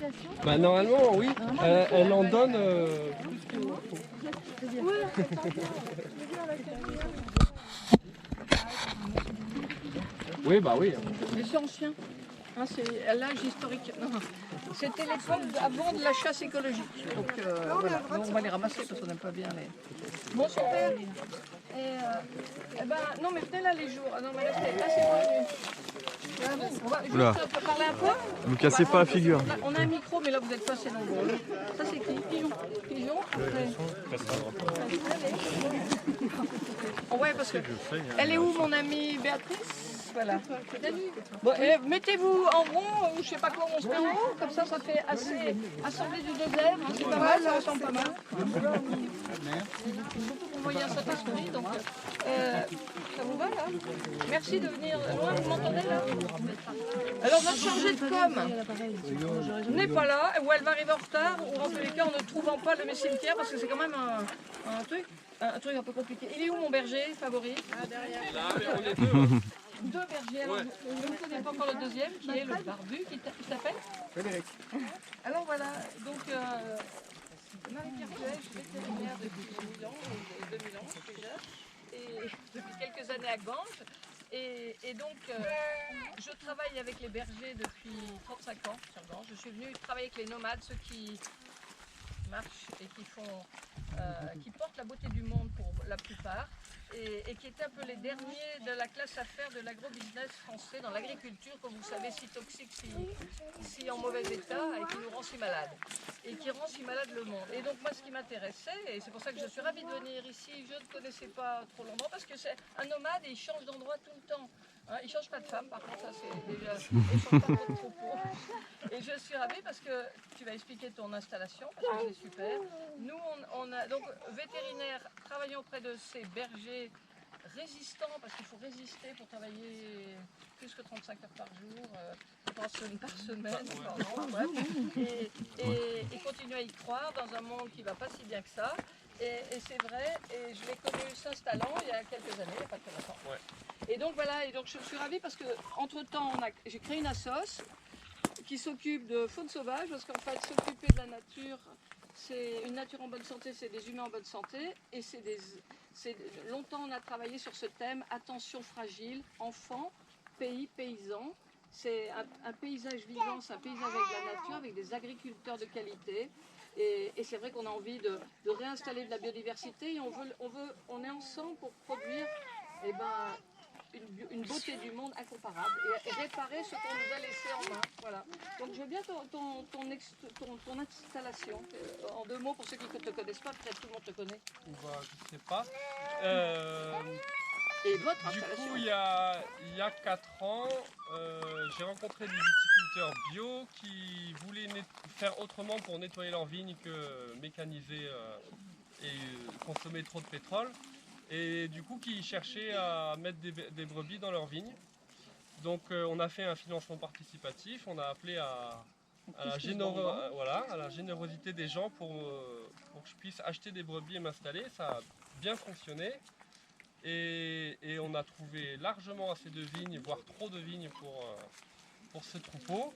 mutation? Bah normalement oui, elle en donne plus que moi. Oui bah oui. Mais c'est ancien. Hein, c'est l'âge historique. Non, c'était l'époque avant de la chasse écologique. Donc voilà. Donc, on va les ramasser parce qu'on n'aime pas bien les. Bon super. Et ben non mais venez là les jours. Ah, non mais là c'est revenu. On va juste parler un peu. Ne cassez pas la figure. On a un micro mais là vous n'êtes pas assez nombreux. Ça c'est qui? Pigeon. Pigeon. Après. Oh, ouais parce que. Elle est où mon amie Béatrice? Voilà. Bon, mettez-vous en rond, ou je sais pas quoi, on se met en rond, comme ça fait assez assemblée du désert, hein, c'est pas mal, ça ressemble pas mal. Vous voyez un Saint-Esprit, donc ça vous va là? Merci de venir loin, vous m'entendez là? Alors notre chargée de com n'est pas là, ou elle va arriver en retard, ou en tous les cas en ne trouvant pas le cimetière, parce que c'est quand même un truc un peu compliqué. Il est où mon berger favori? Ah, derrière. Là, on est deux. Deux bergers, alors je ne connais pas encore le deuxième, qui est le barbu, qui s'appelle Frédéric. Alors voilà, donc Marie-Pierre Puet, je suis vétérinaire depuis 1000 ans, 2000 ans déjà, et depuis quelques années à Ganges. Et donc, je travaille avec les bergers depuis 35 ans sur Ganges. Je suis venue travailler avec les nomades, ceux qui marchent et qui portent la beauté du monde pour la plupart. Et qui étaient un peu les derniers de la classe à faire de l'agro-business français dans l'agriculture, comme vous savez, si toxique, si en mauvais état, et qui nous rend si malades. Et qui rend si malade le monde. Et donc moi, ce qui m'intéressait, et c'est pour ça que je suis ravie de venir ici, je ne connaissais pas trop l'endroit, parce que c'est un nomade et il change d'endroit tout le temps. Hein, il ne change pas de femme, par contre, ça c'est déjà... Il ne change pas trop de troupeau. Et je suis ravie parce que tu vas expliquer ton installation, parce que c'est super. Nous, on a donc vétérinaires travaillant auprès de ces bergers résistants, parce qu'il faut résister pour travailler plus que 35 heures par jour, par semaine, pardon, et continuer à y croire dans un monde qui ne va pas si bien que ça. Et c'est vrai, et je l'ai connu s'installant il y a quelques années, il n'y a pas très longtemps. Ouais. Et donc voilà, et donc je suis ravie parce que entre temps j'ai créé une assoce qui s'occupe de faune sauvage, parce qu'en fait s'occuper de la nature, c'est une nature en bonne santé, c'est des humains en bonne santé, et longtemps on a travaillé sur ce thème, attention fragile, enfants, pays, paysans. C'est un paysage vivant, c'est un paysage avec la nature, avec des agriculteurs de qualité. Et c'est vrai qu'on a envie de réinstaller de la biodiversité et on est ensemble pour produire une beauté du monde incomparable et réparer ce qu'on nous a laissé en main. Voilà. Donc je veux bien ton installation, en deux mots pour ceux qui ne te connaissent pas, peut-être tout le monde te connaît. Bah, je sais pas. Et votre du installation? coup, il y a 4 ans, j'ai rencontré des viticulteurs bio qui voulaient faire autrement pour nettoyer leurs vignes que mécaniser et consommer trop de pétrole. Et du coup, qui cherchaient à mettre des brebis dans leurs vignes. Donc, on a fait un financement participatif. On a appelé à la générosité des gens pour que je puisse acheter des brebis et m'installer. Ça a bien fonctionné. Et on a trouvé largement assez de vignes, voire trop de vignes pour ce troupeau.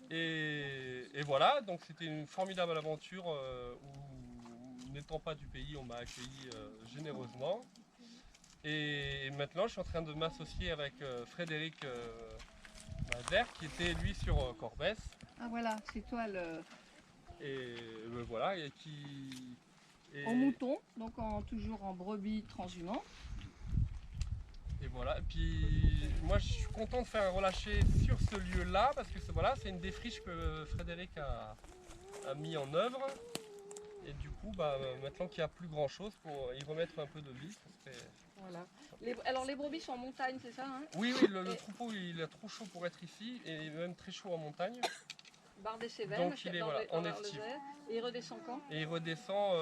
Et voilà, donc c'était une formidable aventure où, n'étant pas du pays, on m'a accueilli généreusement. Et maintenant, je suis en train de m'associer avec Frédéric Mazer, qui était lui sur Corbès. Ah voilà, c'est toi le... Et voilà, et qui... En mouton, donc toujours en brebis transhumant. Et voilà, et puis moi je suis content de faire un relâché sur ce lieu-là, parce que c'est une défriche que Frédéric a mis en œuvre. Et du coup, maintenant qu'il n'y a plus grand chose, pour y remettre un peu de vie, ça serait... Voilà. Alors les brebis sont en montagne, c'est ça hein? Oui, le troupeau il est trop chaud pour être ici, et même très chaud en montagne. Barre des Cévennes, donc il est en estive. Et il redescend quand? Et il redescend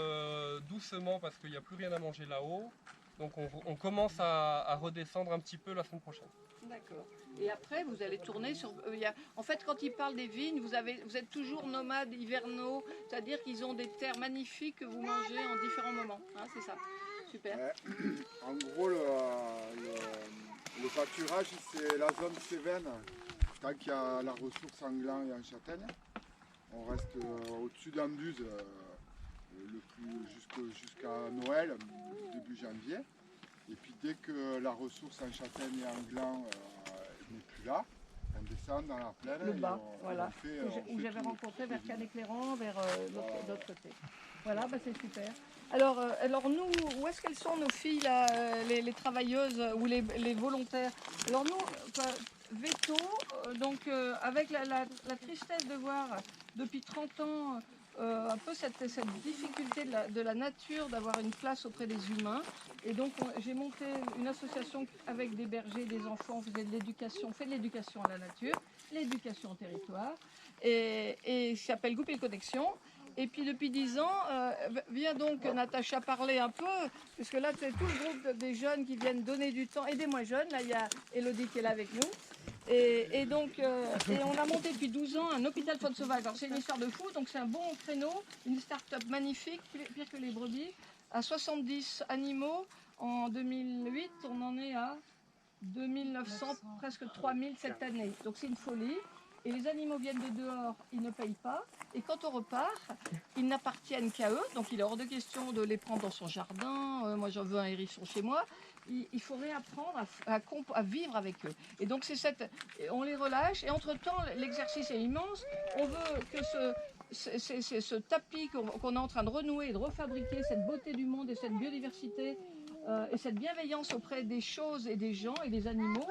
doucement parce qu'il n'y a plus rien à manger là-haut. Donc on commence à redescendre un petit peu la semaine prochaine. D'accord. Et après vous allez tourner sur... En fait quand ils parlent des vignes, vous êtes toujours nomades hivernaux, c'est-à-dire qu'ils ont des terres magnifiques que vous mangez en différents moments. Hein, c'est ça. Super. En gros le pâturage c'est la zone Cévennes. Tant qu'il y a la ressource en gland et en châtaigne. On reste au-dessus d'Anduze jusqu'à Noël, début janvier. Et puis dès que la ressource en châtaigne et en gland n'est plus là, on descend dans la plaine. Le bas, voilà, où j'avais rencontré vers Canet-Clairon, vers l'autre côté. Voilà, bah c'est super. Alors nous, où est-ce qu'elles sont nos filles là, les travailleuses ou les volontaires? Alors nous, Veto, donc avec la tristesse de voir depuis 30 ans un peu cette difficulté de la nature d'avoir une place auprès des humains. Et donc j'ai monté une association avec des bergers, des enfants, on fait de l'éducation à la nature, l'éducation au territoire, et ça s'appelle Groupe et Connexion. Et puis depuis 10 ans, vient donc Natacha parler un peu, puisque là c'est tout le groupe des jeunes qui viennent donner du temps, et des moins jeunes, là il y a Elodie qui est là avec nous. Et donc, on a monté depuis 12 ans un hôpital faune sauvage. Alors c'est une histoire de fou, donc c'est un bon créneau, une start-up magnifique, pire que les brebis, à 70 animaux. En 2008, on en est à 2900, presque 3000 cette année. Donc c'est une folie. Et les animaux viennent de dehors, ils ne payent pas. Et quand on repart, ils n'appartiennent qu'à eux. Donc il est hors de question de les prendre dans son jardin. Moi j'en veux un hérisson chez moi. Il faut réapprendre à vivre avec eux. Et donc on les relâche. Et entre-temps, l'exercice est immense. On veut que ce tapis qu'on est en train de renouer et de refabriquer, cette beauté du monde et cette biodiversité et cette bienveillance auprès des choses et des gens et des animaux,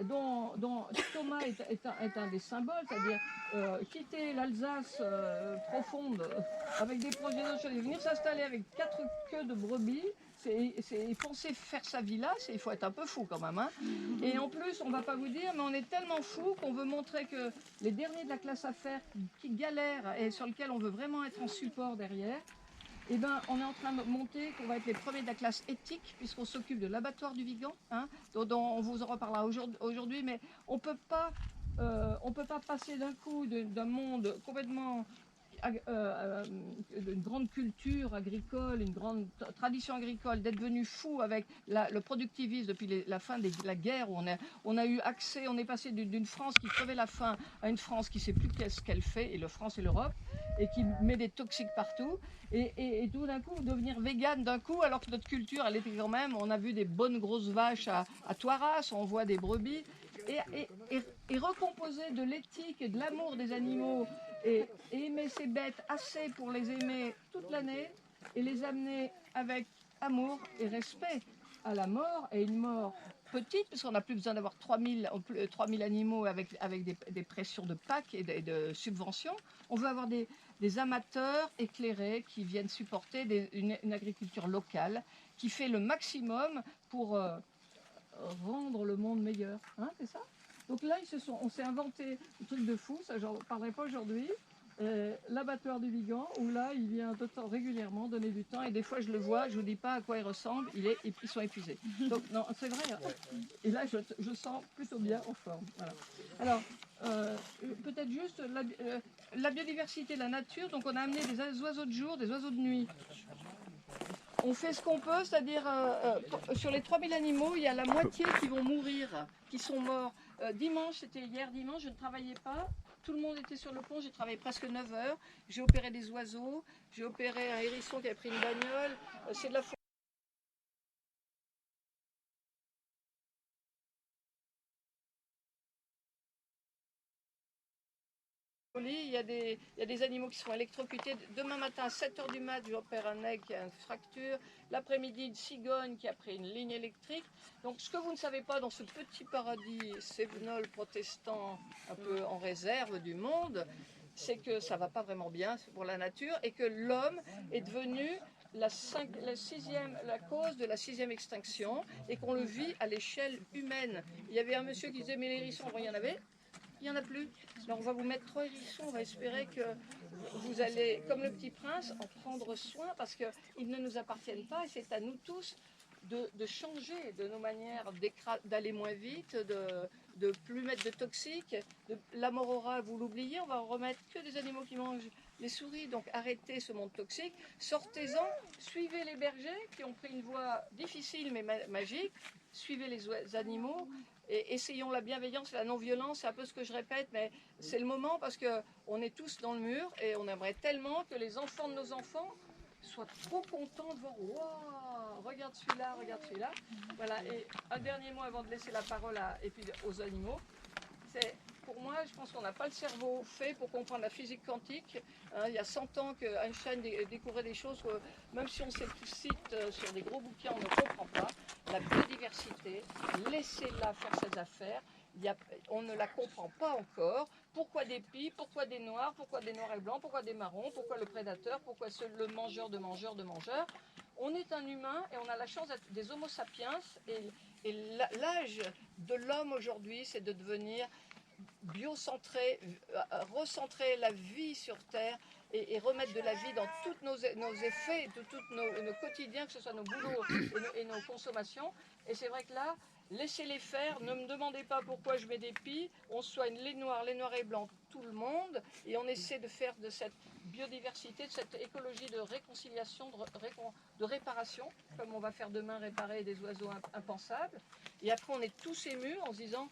dont Thomas est un des symboles, c'est-à-dire quitter l'Alsace profonde avec des projets de venir s'installer avec 4 queues de brebis, c'est penser faire sa vie là, il faut être un peu fou quand même. Hein. Et en plus, on ne va pas vous dire, mais on est tellement fou qu'on veut montrer que les derniers de la classe à faire qui galèrent et sur lesquels on veut vraiment être en support derrière, eh ben, on est en train de monter qu'on va être les premiers de la classe éthique, puisqu'on s'occupe de l'abattoir du Vigan, hein, dont on vous en reparlera aujourd'hui, mais on peut pas passer d'un coup d'un monde complètement d'une grande culture agricole, une grande tradition agricole, d'être venu fou avec le productivisme depuis la fin de la guerre où on a eu accès, on est passé d'une France qui crevait la faim à une France qui ne sait plus qu'est-ce qu'elle fait, et le France et l'Europe, et qui met des toxiques partout, et tout d'un coup devenir végane d'un coup, alors que notre culture, elle était quand même, on a vu des bonnes grosses vaches à Toiras, on voit des brebis, et recomposer de l'éthique et de l'amour des animaux, et aimer ces bêtes assez pour les aimer toute l'année, et les amener avec amour et respect à la mort, et une mort petite, parce qu'on n'a plus besoin d'avoir 3000 animaux avec des pressions de PAC et de subventions. On veut avoir des amateurs éclairés qui viennent supporter une agriculture locale qui fait le maximum pour rendre le monde meilleur. Hein, c'est ça? Donc là, on s'est inventé un truc de fou, ça j'en parlerai pas aujourd'hui. L'abattoir du Vigan, où là, il vient régulièrement donner du temps, et des fois je le vois, je vous dis pas à quoi il ressemble, ils sont épuisés. Donc non, c'est vrai. Hein. Et là, je sens plutôt bien en forme. Voilà. Alors, peut-être juste la biodiversité, la nature. Donc on a amené des oiseaux de jour, des oiseaux de nuit. On fait ce qu'on peut, c'est-à-dire sur les 3000 animaux, il y a la moitié qui vont mourir, qui sont morts. Dimanche, c'était hier dimanche, je ne travaillais pas. Tout le monde était sur le pont, j'ai travaillé presque 9 heures. J'ai opéré des oiseaux, j'ai opéré un hérisson qui a pris une bagnole. C'est de la il y a des animaux qui sont électrocutés. Demain matin à 7h du mat, j'opère un aigle qui a une fracture. L'après-midi, une cigogne qui a pris une ligne électrique. Donc ce que vous ne savez pas dans ce petit paradis sévenol protestant un peu en réserve du monde, c'est que ça ne va pas vraiment bien pour la nature et que l'homme est devenu la cause de la 6e extinction, et qu'on le vit à l'échelle humaine. Il y avait un monsieur qui disait mais les hérissons, il y en avait. Il n'y en a plus. Alors on va vous mettre 3 hérissons, on va espérer que vous allez, comme le petit prince, en prendre soin, parce qu'ils ne nous appartiennent pas, et c'est à nous tous de changer de nos manières d'aller moins vite, de plus mettre de toxiques. La morora, vous l'oubliez, on va en remettre que des animaux qui mangent les souris, donc arrêtez ce monde toxique, sortez-en, suivez les bergers qui ont pris une voie difficile mais magique. suivez les animaux et essayons la bienveillance et la non-violence. C'est un peu ce que je répète, mais c'est le moment parce qu'on est tous dans le mur et on aimerait tellement que les enfants de nos enfants soient trop contents de voir, waouh, regarde celui-là, regarde celui-là. Voilà, et un dernier mot avant de laisser la parole aux animaux, c'est... Pour moi, je pense qu'on n'a pas le cerveau fait pour comprendre la physique quantique. Il y a 100 ans que Einstein découvrait des choses que, même si on sait le cite sur des gros bouquins, on ne comprend pas. La biodiversité, laissez-la faire ses affaires. On ne la comprend pas encore. Pourquoi des pies, pourquoi des noirs, pourquoi des noirs et blancs, pourquoi des marrons, pourquoi le prédateur, pourquoi le mangeur de mangeurs de mangeurs. On est un humain et on a la chance d'être des homo sapiens. Et l'âge de l'homme aujourd'hui, c'est de devenir biocentré, recentrer la vie sur Terre et remettre de la vie dans tous nos effets, de tous nos quotidiens, que ce soit nos boulots et nos consommations. Et c'est vrai que là, laissez-les faire, ne me demandez pas pourquoi je mets des pies, on soigne les noirs et blancs, tout le monde, et on essaie de faire de cette biodiversité, de cette écologie de réconciliation, de réparation, comme on va faire demain réparer des oiseaux impensables. Et après on est tous émus en se disant,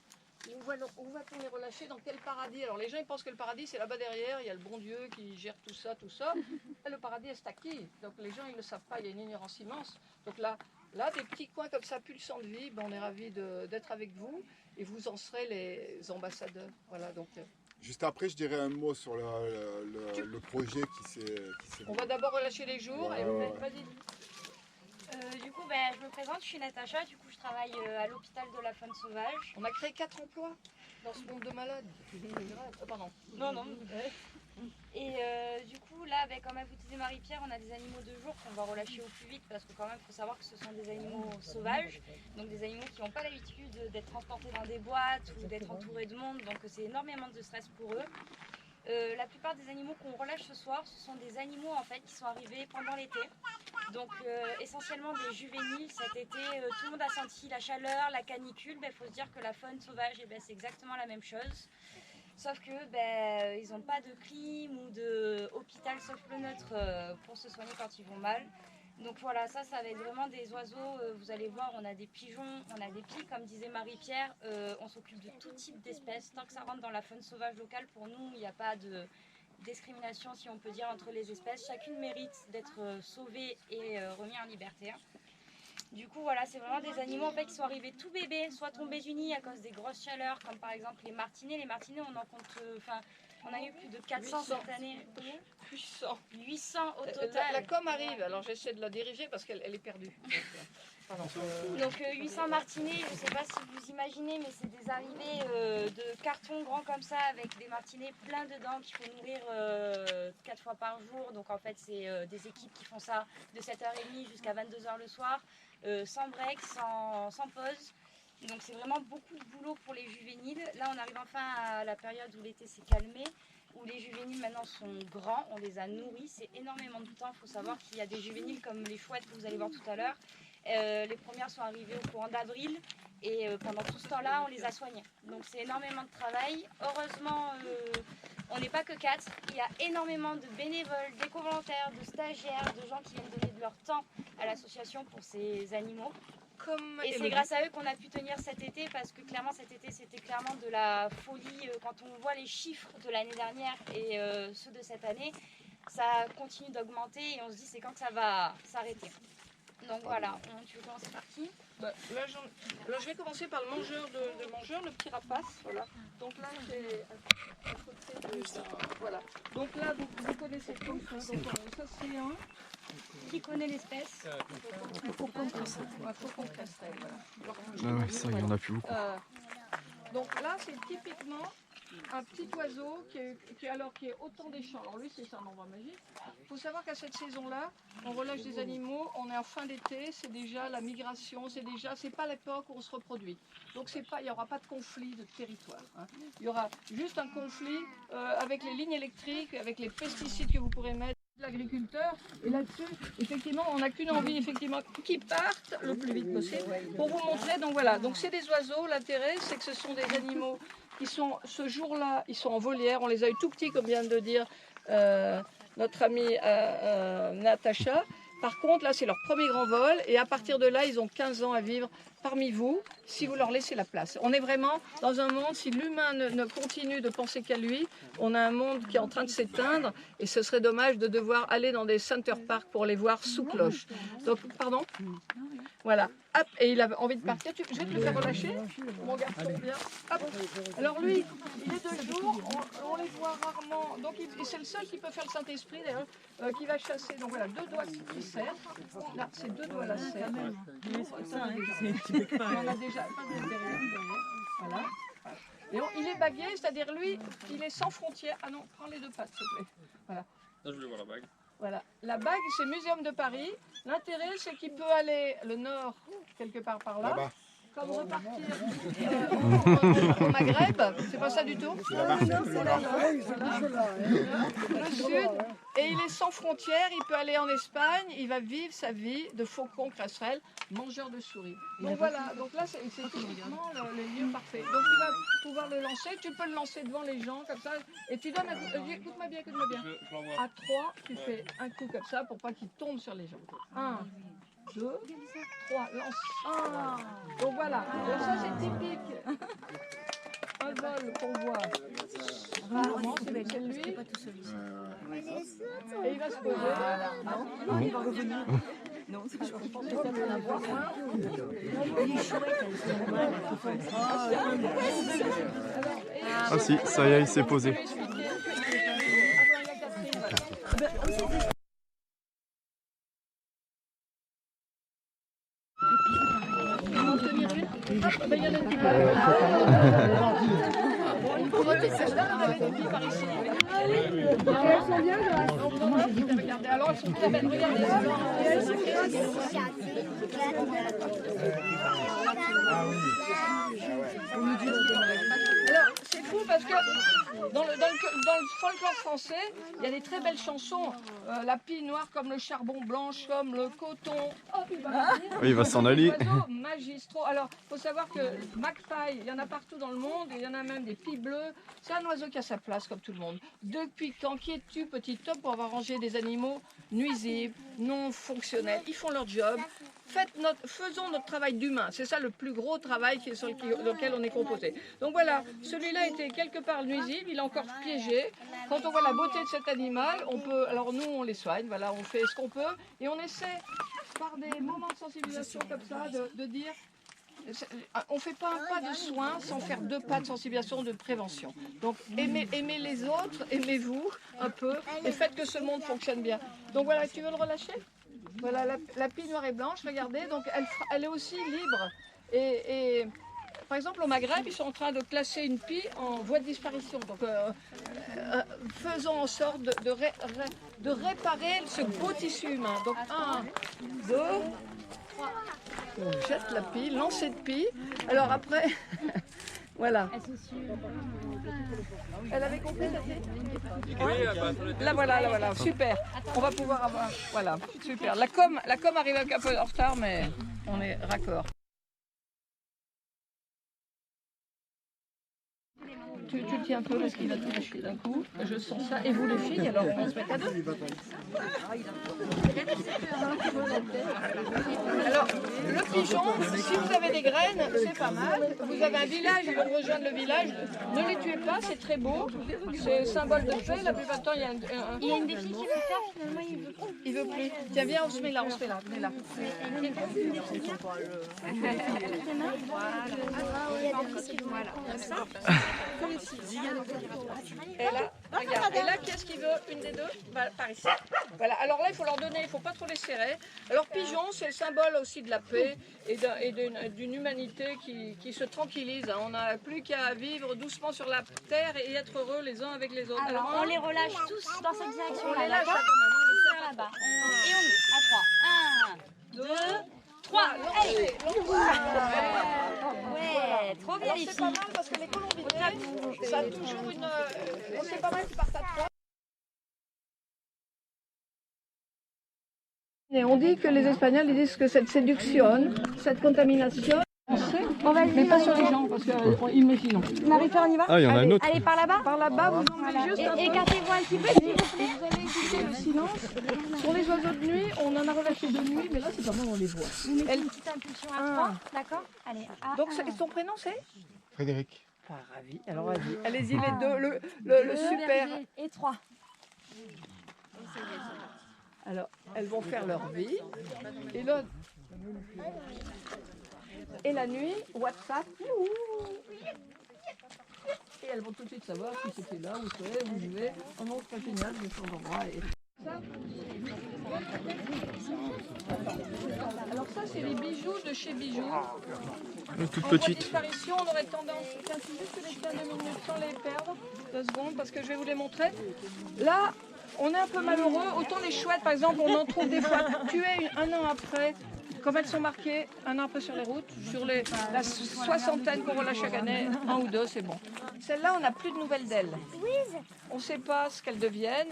où va-t-on les relâcher, dans quel paradis? Alors les gens ils pensent que le paradis c'est là-bas derrière, il y a le bon Dieu qui gère tout ça. Le paradis est à qui? Donc les gens ils ne le savent pas, il y a une ignorance immense. Donc là des petits coins comme ça, pulsants de vie, on est ravis d'être avec vous et vous en serez les ambassadeurs. Voilà, donc, Juste après, je dirais un mot sur le projet qui s'est... On va d'abord relâcher les jours et vas-y. Du coup, je me présente, je suis Natacha, du coup je travaille à l'hôpital de la faune sauvage. On a créé 4 emplois dans ce monde de malades. Pardon. Non. Et du coup, là, comme a vous disait Marie-Pierre, on a des animaux de jour qu'on va relâcher au plus vite parce que quand même, il faut savoir que ce sont des animaux sauvages, donc des animaux qui n'ont pas l'habitude d'être transportés dans des boîtes ou d'être entourés de monde, donc c'est énormément de stress pour eux. La plupart des animaux qu'on relâche ce soir, ce sont des animaux en fait qui sont arrivés pendant l'été. Donc essentiellement des juvéniles. Cet été, tout le monde a senti la chaleur, la canicule. Il faut se dire que la faune sauvage, c'est exactement la même chose. Sauf que ils n'ont pas de clim ou d'hôpital sauf le nôtre pour se soigner quand ils vont mal. Donc voilà, ça va être vraiment des oiseaux, vous allez voir, on a des pigeons, on a des pies, comme disait Marie-Pierre, on s'occupe de tout type d'espèces. Tant que ça rentre dans la faune sauvage locale, pour nous, il n'y a pas de discrimination, si on peut dire, entre les espèces. Chacune mérite d'être sauvée et remise en liberté. Du coup, voilà, c'est vraiment des animaux en fait, qui sont arrivés tout bébés, soit tombés du nid à cause des grosses chaleurs, comme par exemple les martinets. Les martinets, on en compte... on a eu plus de 400 cette année. 800 au total. La com arrive, alors j'essaie de la diriger parce qu'elle est perdue. Donc 800 martinets, je ne sais pas si vous imaginez, mais c'est des arrivées de cartons grands comme ça, avec des martinets pleins dedans qu'il faut nourrir 4 fois par jour. Donc en fait, c'est des équipes qui font ça de 7h30 jusqu'à 22h le soir, sans break, sans pause. Donc c'est vraiment beaucoup de boulot pour les juvéniles. Là on arrive enfin à la période où l'été s'est calmé, où les juvéniles maintenant sont grands, on les a nourris, c'est énormément de temps. Il faut savoir qu'il y a des juvéniles comme les chouettes que vous allez voir tout à l'heure. Les premières sont arrivées au courant d'avril et pendant tout ce temps-là on les a soignées. Donc c'est énormément de travail. Heureusement on n'est pas que 4, il y a énormément de bénévoles, d'éco-volontaires, de stagiaires, de gens qui viennent donner de leur temps à l'association pour ces animaux. Et c'est grâce à eux qu'on a pu tenir cet été parce que clairement cet été c'était clairement de la folie. Quand on voit les chiffres de l'année dernière et ceux de cette année, ça continue d'augmenter et on se dit c'est quand que ça va s'arrêter. Donc voilà, tu veux commencer par qui? Là je vais commencer par le mangeur de mangeurs, le petit rapace. Voilà. Donc là c'est à côté de ça. Voilà. Donc là vous connaissez comme ça. Donc ça c'est un. Qui connaît l'espèce? Faucon castrel. Voilà. Ah ouais, ça, il y en a plus beaucoup. Donc là, c'est typiquement un petit oiseau qui est autant des champs. Alors lui, c'est un endroit magique. Il faut savoir qu'à cette saison-là, on relâche des animaux, on est en fin d'été, c'est déjà la migration, c'est pas l'époque où on se reproduit. Donc il n'y aura pas de conflit de territoire. Hein. Il y aura juste un conflit avec les lignes électriques, avec les pesticides que vous pourrez mettre. L'agriculteur, et là-dessus, effectivement, on n'a qu'une envie, effectivement, qu'ils partent le plus vite possible pour vous montrer. Donc voilà, donc c'est des oiseaux. L'intérêt, c'est que ce sont des animaux qui sont, ce jour-là, ils sont en volière. On les a eu tout petits, comme vient de dire notre amie Natacha. Par contre, là, c'est leur premier grand vol, et à partir de là, ils ont 15 ans à vivre parmi vous si vous leur laissez la place. On est vraiment dans un monde, si l'humain ne continue de penser qu'à lui, on a un monde qui est en train de s'éteindre et ce serait dommage de devoir aller dans des center parks pour les voir sous cloche. Donc, pardon ? Voilà. Hop, et il a envie de partir. Je vais te le faire relâcher. Mon garçon, viens. Hop. Alors lui, il est de jour, on les voit rarement. Donc c'est le seul qui peut faire le Saint-Esprit d'ailleurs, qui va chasser. Donc voilà, 2 doigts qui serrent. Là, c'est 2 doigts la serre. Il en a déjà. Voilà. Et il est bagué, c'est-à-dire lui, il est sans frontières. Ah non, prends les 2 pattes, s'il te plaît. Voilà. Là, je voulais voir la bague. Voilà. La bague, c'est Muséum de Paris. L'intérêt, c'est qu'il peut aller le nord, quelque part par là, comme repartir au Maghreb. C'est pas ça du tout. Le sud. Et il est sans frontières. Il peut aller en Espagne. Il va vivre sa vie de faucon crasserelle, mangeur de souris. Donc voilà. Donc là, c'est typiquement le lieu parfait. Donc tu vas pouvoir le lancer. Tu peux le lancer devant les gens comme ça. Et tu donnes un coup. Écoute-moi bien, écoute-moi bien. À 3, tu fais un coup comme ça pour pas qu'il tombe sur les gens. 1, 2, 3, lance. Donc voilà, donc ça c'est typique. Un vol qu'on voit rarement, c'est lui. Et il va se poser. Non, il va revenir. Non, je pense que ça peut en avoir un. Il est chouette, Ah si, ça y est, il s'est posé. Alors, elles sont très belles. Regardez. Alors, c'est fou parce que dans le folklore français, il y a des très belles chansons. La pie noire comme le charbon, blanche comme le coton. Hop, Il va s'en aller. Oiseaux magistraux. Alors, il faut savoir que magpie, il y en a partout dans le monde, et il y en a même des pies bleues. C'est un oiseau qui a sa place comme tout le monde. Depuis quand qui es-tu, petit homme, pour avoir rangé des animaux nuisibles, non fonctionnels? Ils font leur job. Faisons notre travail d'humain. C'est ça le plus gros travail sur lequel on est composé. Donc voilà, celui-là était quelque part nuisible, il est encore piégé. Quand on voit la beauté de cet animal, on peut, alors nous on les soigne, voilà, on fait ce qu'on peut et on essaie par des moments de sensibilisation comme ça de dire, on ne fait pas un pas de soin sans faire 2 pas de sensibilisation, de prévention. Donc aimez les autres, aimez-vous un peu et faites que ce monde fonctionne bien. Donc voilà, tu veux le relâcher ? Voilà, la pie noire et blanche, regardez, donc elle est aussi libre. Et par exemple, au Maghreb, ils sont en train de classer une pie en voie de disparition. Donc, faisons en sorte de réparer ce beau tissu humain. Donc, 1, 2, 3. On jette la pie, lancer de pie. Alors après, voilà. Elle avait compris, ça fait ? Là voilà, super. On va pouvoir avoir, voilà, super. La com arrive un peu en retard, mais on est raccord. Tu le tiens un peu parce qu'il va te lâcher d'un coup. Je sens ça. Et vous les filles, alors on se met à 2. Alors, le pigeon, si vous avez des graines, c'est pas mal. Vous avez un village, ils vont rejoindre le village. Ne les tuez pas, c'est très beau. C'est symbole de paix. La plupart du temps, il y a une défi qui veut faire, finalement, il veut plus. Tiens, viens, on se met là, on est là. Et là, regarde. Et là, qu'est-ce qu'il veut? Une des 2? Par ici. Voilà. Alors là, il faut leur donner, il ne faut pas trop les serrer. Alors, pigeon, c'est le symbole aussi de la paix et d'une humanité qui se tranquillise. On n'a plus qu'à vivre doucement sur la terre et être heureux les uns avec les autres. Alors, on les relâche tous dans cette direction. On les lâche là-bas. là-bas. Et on ouvre à 3. 1, 2, 3. Allez. Ouais, trop bien ici. C'est pas mal parce que les colombidés, ça a toujours une... c'est pas mal qu'ils partent à 3. Et on dit que les Espagnols ils disent que cette séduction, cette contamination, Mais pas sur les gens, parce qu'imaginons. Marie-Pierre, on y va? Ah, il y en a un autre. Allez, par là-bas. Par là-bas, vous emmenez juste un peu. Écartez-vous un petit peu, s'il vous plaît. Vous allez écouter le silence. Sur les oiseaux de nuit, on en a relâché de nuit, mais là, c'est pas bon, on les voit. Vous mettez une petite impulsion à 3, d'accord? Allez, Donc, son prénom, c'est Frédéric. Pas ravi. Alors, vas-y. Allez-y, les deux. Le super. Et 3. Alors, elles vont faire leur vie. Et là. Et la nuit, WhatsApp. Et elles vont tout de suite savoir si c'était là, où c'est, où je vais. Oh non, c'est pas génial, je vais sur l'endroit. Alors ça, c'est les bijoux de chez Bijoux. Toute En voie de petite. disparition, on aurait tendance, tiens, c'est juste que les tiens 2 minutes sans les perdre, 2 secondes, parce que je vais vous les montrer. Là, on est un peu malheureux, autant les chouettes, par exemple, on en trouve des fois tuées un an après, comme elles sont marquées un an après sur les routes, sur la soixantaine qu'on relâche chaque année, 1 ou 2, c'est bon. Celle-là, on n'a plus de nouvelles d'elles. On ne sait pas ce qu'elles deviennent.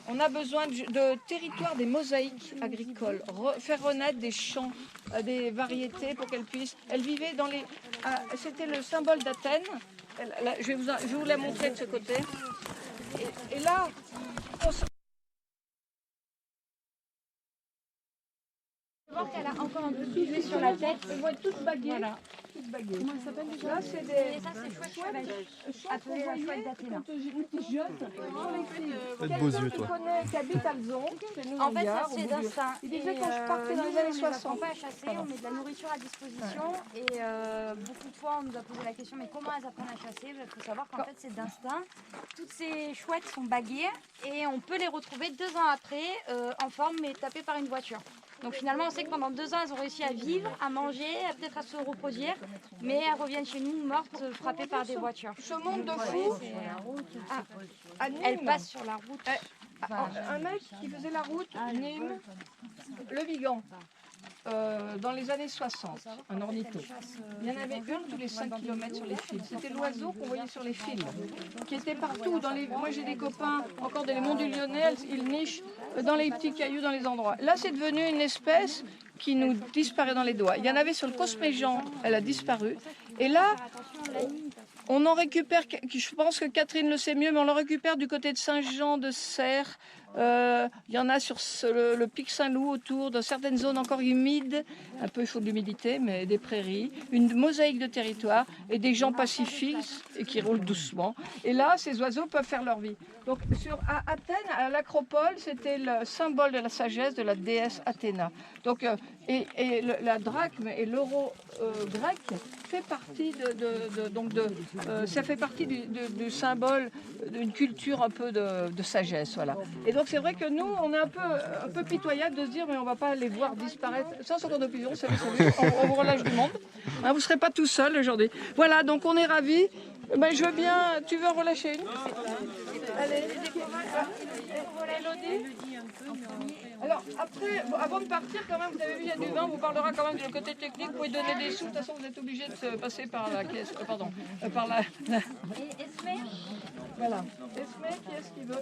On a besoin de territoire des mosaïques agricoles, faire renaître des champs, des variétés pour qu'elles puissent. Elles vivaient dans les. C'était le symbole d'Athènes. Je vais vous la montrer de ce côté. Et là, on se. voir qu'elle a encore un peu de filet sur la tête. Elles vont être toutes baguées. Voilà. Toutes baguées. Comment elles s'appellent déjà? Là, c'est Et des. ça, c'est chouette cheval. Appelez la chouette d'Athéna. Quand j'étais jeune, sur les filles. T'as de beaux yeux, toi. Qui habite Alzon, c'est nous En fait, ça Gare, au c'est bout du- d'instinct. Il disait Et, quand je partais dans les nous, années on les 60. apprend pas à chasser, on met de la nourriture à disposition. Et beaucoup de fois, on nous a posé la question, mais comment elles apprennent à chasser? Il faut savoir qu'en fait, c'est d'instinct. Toutes ces chouettes sont baguées et on peut les retrouver 2 ans après en forme, mais tapées par une voiture. Donc finalement, on sait que pendant 2 ans, elles ont réussi à vivre, à manger, peut-être à se reproduire, mais elles reviennent chez nous mortes, frappées par des voitures. Ce monde de fous, à Nîmes, Elles passent sur la route. un mec qui faisait la route Nîmes, le Vigan, dans les années 60, un ornitho. Il y en avait une tous les 5 km sur les fils. C'était l'oiseau qu'on voyait sur les fils, qui était partout. Moi j'ai des copains, encore dans les monts du Lyonnais, ils nichent dans les petits cailloux, dans les endroits. Là c'est devenu une espèce qui nous disparaît dans les doigts. Il y en avait sur le Cosméjean, elle a disparu. Et là, on en récupère, je pense que Catherine le sait mieux, mais on le récupère du côté de Saint-Jean-de-Serre. Il y en a sur le pic Saint-Loup autour, dans certaines zones encore humides, un peu il faut de l'humidité, mais des prairies, une mosaïque de territoire et des gens pacifiques et qui roulent doucement. Et là, ces oiseaux peuvent faire leur vie. Donc à Athènes, à l'Acropole, c'était le symbole de la sagesse de la déesse Athéna. Donc, la drachme et l'euro grec fait partie ça fait partie du symbole d'une culture un peu de sagesse, voilà. Et donc c'est vrai que nous, on est un peu pitoyable de se dire mais on va pas les voir disparaître. Ça, c'est encore de pigeons, salut, on vous relâche du monde. Hein, vous serez pas tout seul aujourd'hui. Voilà, donc on est ravis. Ben, je veux bien. Tu veux en relâcher une? Allez. Elodie. Alors après, avant de partir, quand même, vous avez vu, il y a du vin. On vous parlera quand même du côté technique. Vous pouvez donner des sous. De toute façon, vous êtes obligé de se passer par la caisse. Par la. Et Esmé, Voilà. Esmé, qui est-ce qui veut?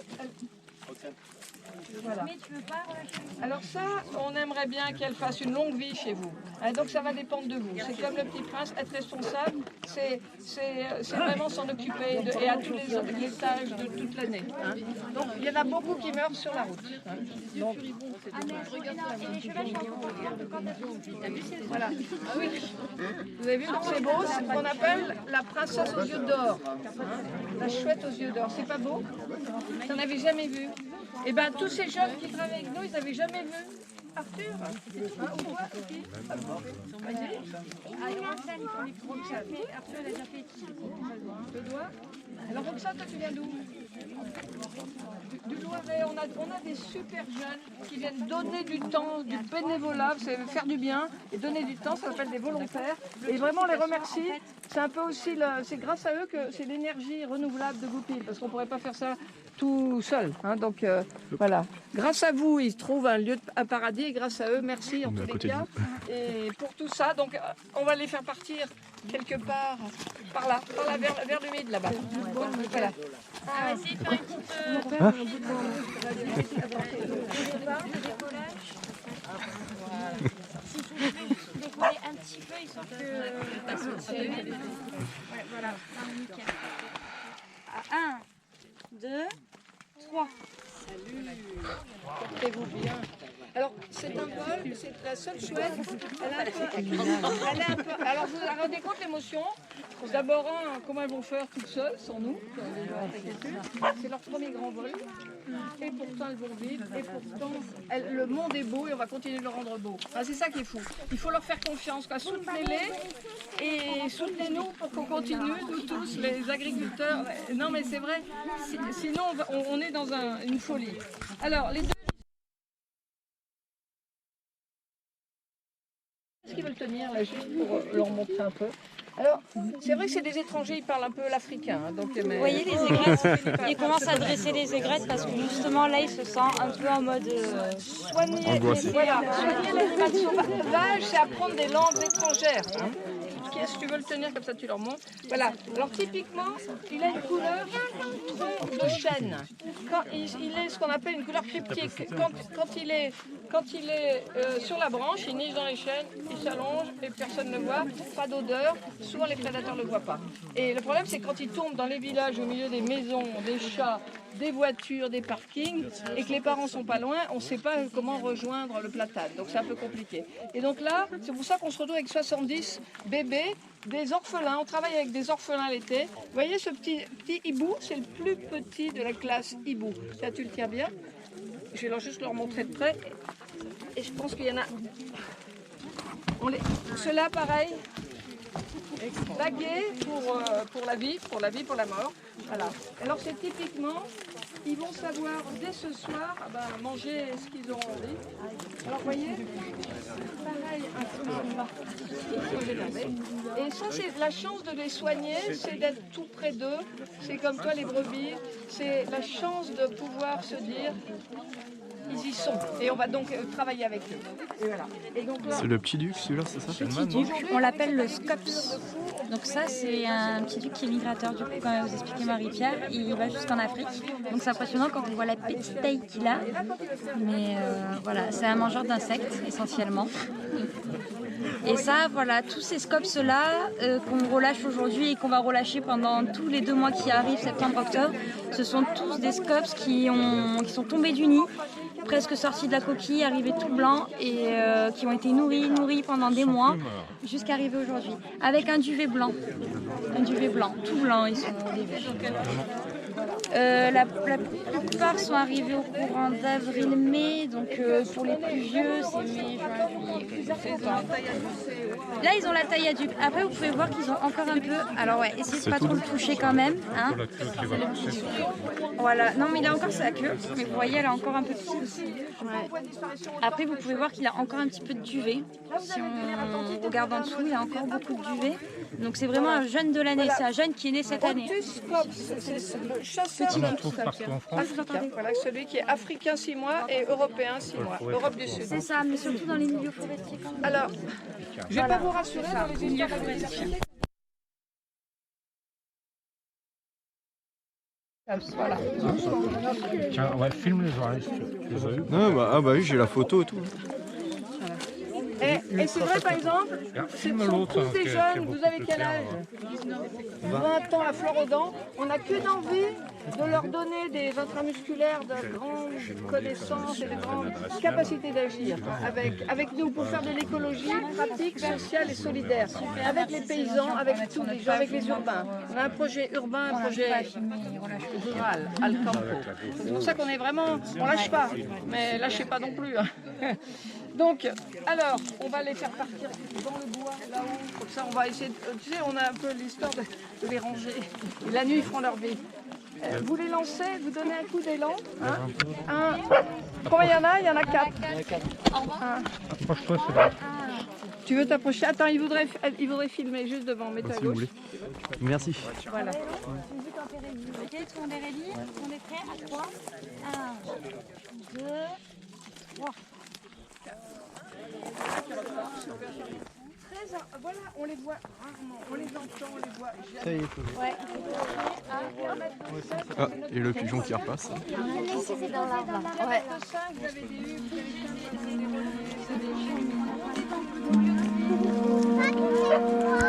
Voilà. mais tu veux pas relâcher? Alors ça, on aimerait bien qu'elle fasse une longue vie chez vous. Hein, donc ça va dépendre de vous. C'est comme le petit prince, être responsable, c'est vraiment s'en occuper et à tous les étages de toute l'année. Hein. Donc il y en a beaucoup qui meurent sur la route. Hein. Donc, Ah mais et les chevals chantent. voilà. Ah oui. Vous avez vu, c'est beau, c'est ce qu'on appelle la princesse aux yeux d'or. Hein. La chouette aux yeux d'or. C'est pas beau? T'en avais jamais vu? Eh bien, tous ces jeunes qui travaillent avec nous, ils n'avaient jamais vu Arthur. Hein, ou toi, Sophie? Vas-y. Arthur, elle a déjà fait. Le doigt. Alors Roxane, toi tu viens d'où? Du Loiret. On a des super jeunes qui viennent donner du temps, du bénévolat, c'est faire du bien et donner du temps, ça s'appelle des volontaires. Et vraiment on les remercie. C'est un peu aussi, c'est grâce à eux que c'est l'énergie renouvelable de Goupil, parce qu'on ne pourrait pas faire ça tout seul. Hein, donc voilà. Grâce à vous, ils trouvent un paradis et grâce à eux, merci en tous les cas. Et pour tout ça, donc on va les faire partir quelque part par là vers l'humide là-bas. Voilà. On va essayer de faire une petite décollage. Si tu veux décoller un petit petit peu, ils sont que... Ouais, voilà. 1, 2, 3. Portez-vous bien. Alors, c'est un bol, c'est la seule chouette. Alors, vous vous rendez compte l'émotion? D'abord, comment elles vont faire toutes seules, sans nous? C'est leur premier grand vol. Et pourtant, elles vont vite. Et pourtant, le monde est beau et on va continuer de le rendre beau. Ah, c'est ça qui est fou. Il faut leur faire confiance. Soutenez-les et soutenez-nous pour qu'on continue, nous tous, les agriculteurs. Non, mais c'est vrai. Sinon, on est dans une folie. Alors, les deux. Est-ce qu'ils veulent tenir là, juste pour leur montrer un peu? Alors, c'est vrai que c'est des étrangers, ils parlent un peu l'africain. Donc, mais... Vous voyez les aigrettes? Ils commencent à dresser les aigrettes parce que justement là, ils se sentent un peu en mode soigner l'animal sauvage, c'est apprendre des langues étrangères. Hein. Si tu veux le tenir comme ça, tu leur montres. Voilà. Alors typiquement, il a une couleur de chêne. Quand il est ce qu'on appelle une couleur cryptique. Quand il est sur la branche, il niche dans les chênes, il s'allonge et personne ne le voit. Pas d'odeur. Souvent les prédateurs ne le voient pas. Et le problème, c'est quand il tombe dans les villages, au milieu des maisons, des chats, des voitures, des parkings, et que les parents sont pas loin, on ne sait pas comment rejoindre le platane. Donc c'est un peu compliqué. Et donc là, c'est pour ça qu'on se retrouve avec 70 bébés, des orphelins. On travaille avec des orphelins l'été. Vous voyez ce petit hibou, c'est le plus petit de la classe hibou. Là, tu le tiens bien. Je vais juste leur montrer de près. Et je pense qu'il y en a... Ceux-là, pareil, bagués pour la vie, pour la mort. Voilà. Alors c'est typiquement, ils vont savoir dès ce soir manger ce qu'ils auront envie. Alors vous voyez, pareil, et ça c'est la chance de les soigner, c'est d'être tout près d'eux. C'est comme toi les brebis, c'est la chance de pouvoir se dire... Ils y sont et on va donc travailler avec eux. Et voilà. C'est le petit duc celui-là, c'est ça? Petit duc, on l'appelle le scops. Donc ça c'est un petit duc qui est migrateur, du coup comme vous expliquait Marie-Pierre, il va jusqu'en Afrique. Donc c'est impressionnant quand on voit la petite taille qu'il a. Mais voilà, c'est un mangeur d'insectes essentiellement. Et ça, voilà, tous ces scops-là qu'on relâche aujourd'hui et qu'on va relâcher pendant tous les 2 mois qui arrivent, septembre-octobre, ce sont tous des scops qui sont tombés du nid, presque sortis de la coquille, arrivés tout blancs et qui ont été nourris pendant des mois jusqu'à arriver aujourd'hui. Avec un duvet blanc, tout blanc, ils sont au début. La plupart sont arrivés au courant d'avril-mai, donc pour les plus vieux, c'est mai, juin, juillet. Là, ils ont la taille adulte. Après, vous pouvez voir qu'ils ont encore un peu... Alors ouais, essayez de pas trop le toucher quand même. Hein. Voilà, non mais il a encore sa queue, mais vous voyez, elle a encore un peu petite aussi. Ouais. Après, vous pouvez voir qu'il a encore un petit peu de duvet. Si on regarde en dessous, il a encore beaucoup de duvet. Donc c'est vraiment un jeune de l'année, c'est un jeune qui est né cette année. C'est le chasseur voilà, celui qui est africain 6 mois et européen 6 mois, Europe du Sud. C'est ça, mais surtout dans les milieux forestiers. Alors, je ne vais pas vous rassurer dans les milieux forestiers. Voilà. Tiens, ouais, filme les oreilles. Ah bah oui, j'ai la photo et tout. Et c'est vrai, par exemple, ce sont tous des jeunes. Vous avez quel âge? 20 ans à Florodent. On n'a qu'une envie de leur donner des intramusculaires de grandes connaissances et de grandes capacités d'agir avec nous pour faire de l'écologie pratique, sociale et solidaire. Avec les paysans, avec tous les gens, avec les urbains. On a un projet urbain, un projet rural, al campo. C'est pour ça qu'on est vraiment... On lâche pas, mais lâchez pas non plus. Donc, alors, on va les faire partir dans le bois, là-haut. Comme ça, on va essayer de... Tu sais, on a un peu l'histoire de les ranger. Et la nuit, ils feront leur vie. Vous les lancez, vous donnez un coup d'élan. Hein. Combien il y en a? Il y en a 4. Approche-toi, c'est là. Tu veux t'approcher? Attends, il voudrait filmer juste devant, mets-toi à gauche. Merci. Voilà. Ok, tout le monde est ready? On est prêt à 3. 1, 2, 3. Voilà, on les voit rarement, on les entend, on les voit jamais. Ça y est, Ouais. ah, et le pigeon qui repasse. Ici, c'est dans l'arbre. Ouais. Vous avez des huttes, vous avez des Raconte-moi.